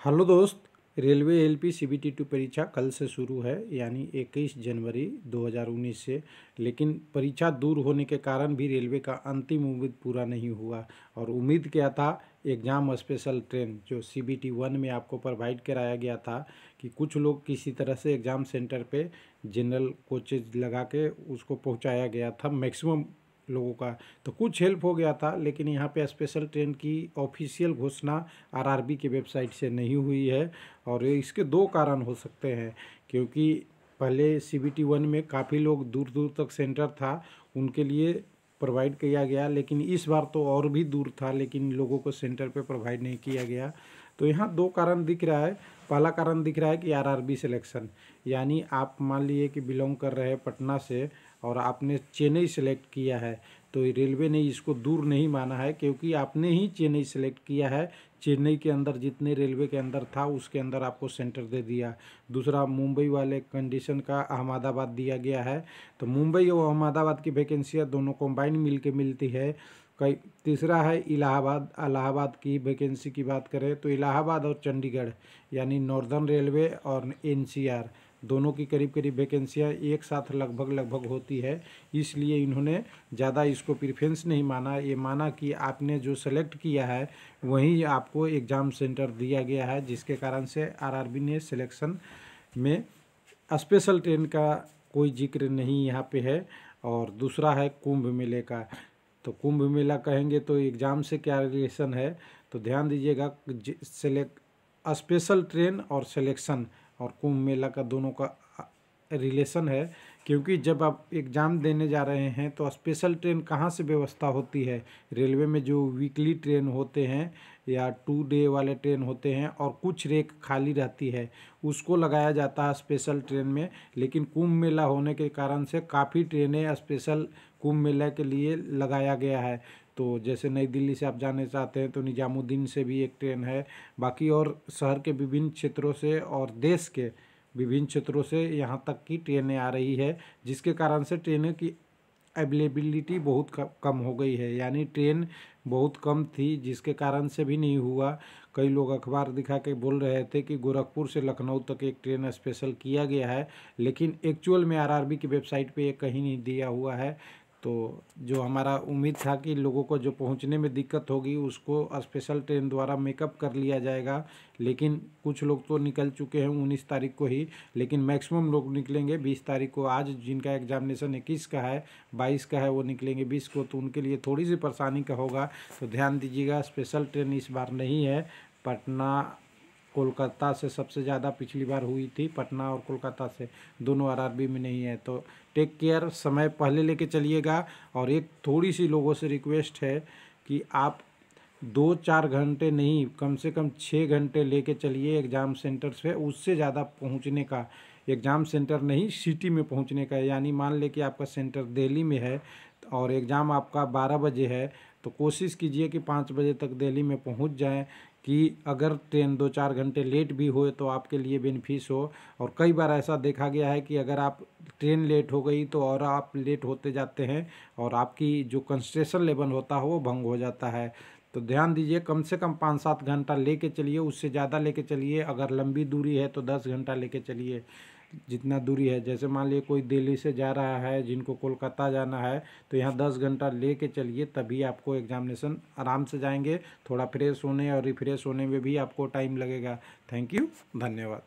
Hello दोस्त। Railway LP CBT 2 परीक्षा कल से शुरू है, यानी 21 जनवरी 2019 से। लेकिन परीक्षा दूर होने के कारण भी रेलवे का अंतिम उम्मीद पूरा नहीं हुआ। और उम्मीद क्या था, एग्ज़ाम स्पेशल ट्रेन जो सीबीटी 1 में आपको प्रोवाइड कराया गया था कि कुछ लोग किसी तरह से एग्ज़ाम सेंटर पे जनरल कोचेज लगा के उसको पहुंचाया गया था मैक्सिमम लोगों का, तो कुछ हेल्प हो गया था। लेकिन यहाँ पे स्पेशल ट्रेन की ऑफिशियल घोषणा आरआरबी की वेबसाइट से नहीं हुई है। और इसके दो कारण हो सकते हैं, क्योंकि पहले सीबीटी 1 में काफ़ी लोग दूर दूर तक सेंटर था, उनके लिए प्रोवाइड किया गया। लेकिन इस बार तो और भी दूर था, लेकिन लोगों को सेंटर पे प्रोवाइड नहीं किया गया। तो यहाँ दो कारण दिख रहा है। पहला कारण दिख रहा है कि आरआरबी सिलेक्शन, यानी आप मान लीजिए कि बिलोंग कर रहे हैं पटना से और आपने चेन्नई सेलेक्ट किया है, तो रेलवे ने इसको दूर नहीं माना है, क्योंकि आपने ही चेन्नई सेलेक्ट किया है। चेन्नई के अंदर जितने रेलवे के अंदर था उसके अंदर आपको सेंटर दे दिया। दूसरा, मुंबई वाले कंडीशन का अहमदाबाद दिया गया है, तो मुंबई और अहमदाबाद की वैकेंसियाँ दोनों कंबाइन मिलके मिलती है। कई तीसरा है इलाहाबाद। इलाहाबाद की वैकेंसी की बात करें तो इलाहाबाद और चंडीगढ़ यानी नॉर्दर्न रेलवे और एनसीआर दोनों की करीब करीब वैकेंसियाँ एक साथ लगभग होती है। इसलिए इन्होंने ज़्यादा इसको प्रेफरेंस नहीं माना। ये माना कि आपने जो सेलेक्ट किया है वहीं आपको एग्ज़ाम सेंटर दिया गया है, जिसके कारण से आरआरबी ने सिलेक्शन में स्पेशल ट्रेन का कोई जिक्र नहीं यहाँ पे है। और दूसरा है कुंभ मेले का। तो कुंभ मेला कहेंगे तो एग्ज़ाम से क्या रिलेशन है, तो ध्यान दीजिएगा। स्पेशल ट्रेन और सिलेक्शन और कुंभ मेला का दोनों का रिलेशन है। क्योंकि जब आप एग्ज़ाम देने जा रहे हैं तो स्पेशल ट्रेन कहाँ से व्यवस्था होती है, रेलवे में जो वीकली ट्रेन होते हैं या 2 डे वाले ट्रेन होते हैं और कुछ रेक खाली रहती है, उसको लगाया जाता है स्पेशल ट्रेन में। लेकिन कुंभ मेला होने के कारण से काफ़ी ट्रेनें स्पेशल कुंभ मेला के लिए लगाया गया है। तो जैसे नई दिल्ली से आप जाने चाहते हैं तो निजामुद्दीन से भी एक ट्रेन है, बाकी और शहर के विभिन्न क्षेत्रों से और देश के विभिन्न क्षेत्रों से यहाँ तक की ट्रेनें आ रही है, जिसके कारण से ट्रेनों की अवेलेबिलिटी बहुत कम हो गई है। यानी ट्रेन बहुत कम थी, जिसके कारण से भी नहीं हुआ। कई लोग अखबार दिखा के बोल रहे थे कि गोरखपुर से लखनऊ तक एक ट्रेन स्पेशल किया गया है, लेकिन एक्चुअल में आरआरबी की वेबसाइट पे ये कहीं नहीं दिया हुआ है। तो जो हमारा उम्मीद था कि लोगों को जो पहुंचने में दिक्कत होगी उसको स्पेशल ट्रेन द्वारा मेकअप कर लिया जाएगा। लेकिन कुछ लोग तो निकल चुके हैं 19 तारीख को ही, लेकिन मैक्सिमम लोग निकलेंगे 20 तारीख को। आज जिनका एग्जामिनेशन 21 का है, 22 का है, वो निकलेंगे 20 को, तो उनके लिए थोड़ी सी परेशानी का होगा। तो ध्यान दीजिएगा, स्पेशल ट्रेन इस बार नहीं है। पटना कोलकाता से सबसे ज़्यादा पिछली बार हुई थी, पटना और कोलकाता से, दोनों आरआरबी में नहीं है। तो टेक केयर, समय पहले लेके चलिएगा। और एक थोड़ी सी लोगों से रिक्वेस्ट है कि आप 2-4 घंटे नहीं, कम से कम 6 घंटे लेके चलिए एग्ज़ाम सेंटर से। उससे ज़्यादा पहुंचने का, एग्ज़ाम सेंटर नहीं सिटी में पहुंचने का। यानी मान ले कि आपका सेंटर दिल्ली में है और एग्ज़ाम आपका 12 बजे है, तो कोशिश कीजिए कि 5 बजे तक दिल्ली में पहुंच जाएं, कि अगर ट्रेन 2-4 घंटे लेट भी हो तो आपके लिए बेनिफिस हो। और कई बार ऐसा देखा गया है कि अगर आप ट्रेन लेट हो गई तो और आप लेट होते जाते हैं और आपकी जो कंसंट्रेशन लेवल होता है वो भंग हो जाता है। तो ध्यान दीजिए, कम से कम 5-7 घंटा लेके चलिए, उससे ज़्यादा लेके चलिए। अगर लंबी दूरी है तो 10 घंटा लेके चलिए, जितना दूरी है। जैसे मान लीजिए कोई दिल्ली से जा रहा है, जिनको कोलकाता जाना है, तो यहाँ 10 घंटा लेके चलिए, तभी आपको एग्जामिनेशन आराम से जाएंगे। थोड़ा फ्रेश होने और रिफ्रेश होने में भी आपको टाइम लगेगा। थैंक यू, धन्यवाद।